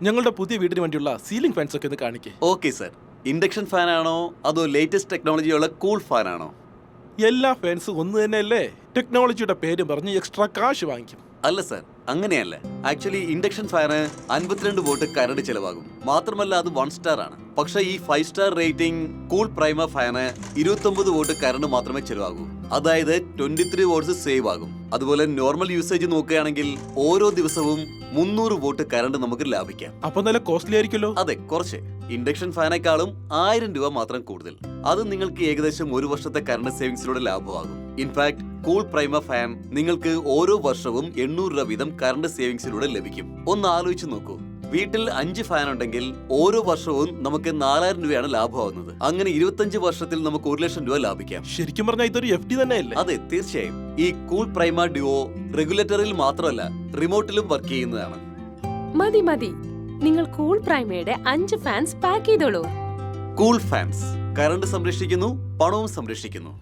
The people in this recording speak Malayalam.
ഞങ്ങളുടെ പുതിയ വീടിന് വേണ്ടിയുള്ള സീലിംഗ് ഫാൻസ് ഒക്കെ ഒന്ന് കാണിക്കേ. Okay sir. ഇൻഡക്ഷൻ ഫാൻ ആണോ അതോ ലേറ്റസ്റ്റ് ടെക്നോളജിയുള്ള കൂൾ ഫാൻ ആണോ? എല്ലാ ഫാൻസും ഒന്ന് തന്നെയല്ലേ? ടെക്നോളജിയുടെ പേര് പറഞ്ഞ് എക്സ്ട്രാ കാശ് വാങ്ങിക്കും. അല്ല സർ, അങ്ങനെയല്ല. ആക്ച്വലി ഇൻഡക്ഷൻ ഫാന് 52 വോട്ട് കറണ്ട് ചെലവാകും. മാത്രമല്ല അത് 1 സ്റ്റാർ ആണ്. പക്ഷേ ഈ 5 സ്റ്റാർ റേറ്റിംഗ് കൂൾ പ്രൈമ ഫാന് 29 വോട്ട് കറണ്ട് മാത്രമേ ചെലവാകൂ. അതായത് 23 വോട്ട്സ് സേവ് ആകും. അതുപോലെ നോർമൽ യൂസേജ് നോക്കുകയാണെങ്കിൽ ഓരോ ദിവസവും 300 വോട്ട് കറണ്ട് നമുക്ക് ലാഭിക്കാം. അപ്പൊ നല്ല കോസ്റ്റ്ലി ആയിരിക്കുമല്ലോ. അതെ, കുറച്ച്. ഇൻഡക്ഷൻ ഫാനേക്കാളും 1000 രൂപ മാത്രം കൂടുതൽ. അത് നിങ്ങൾക്ക് ഏകദേശം 1 വർഷത്തെ കറണ്ട് സേവിങ്സിലൂടെ ലാഭമാകും. ഇൻഫാക്ട് കൂൾ പ്രൈമ ഫാൻ നിങ്ങൾക്ക് ഓരോ വർഷവും 800 രൂപ വീതം കറണ്ട് സേവിങ്സിലൂടെ ലഭിക്കും. ഒന്ന് ആലോചിച്ച് നോക്കൂ. വീട്ടിൽ 5 ഫാൻ ഉണ്ടെങ്കിൽ ഓരോ വർഷവും നമുക്ക് 4000 രൂപയാണ് ലാഭമാകുന്നത്. അങ്ങനെ 25 വർഷത്തിൽ നമുക്ക് 1 ലക്ഷം രൂപ ലാഭിക്കാം. ശരിക്കും പറഞ്ഞാൽ ഇതൊരു FD തന്നെയല്ലേ? അതെ, തീർച്ചയായും. ഈ കൂൾ പ്രൈമ ഡ്യുവോ റെഗുലേറ്ററിൽ മാത്രമല്ല റിമോട്ടിലും വർക്ക് ചെയ്യുന്നതാണ്. മതി മതി, നിങ്ങൾ കൂൾ പ്രൈമയുടെ 5 ഫാൻസ് പാക്ക് ചെയ്തോളൂ. കൂൾ ഫാൻസ് കറണ്ട് സംരക്ഷിക്കുന്നു, പണവും സംരക്ഷിക്കുന്നു.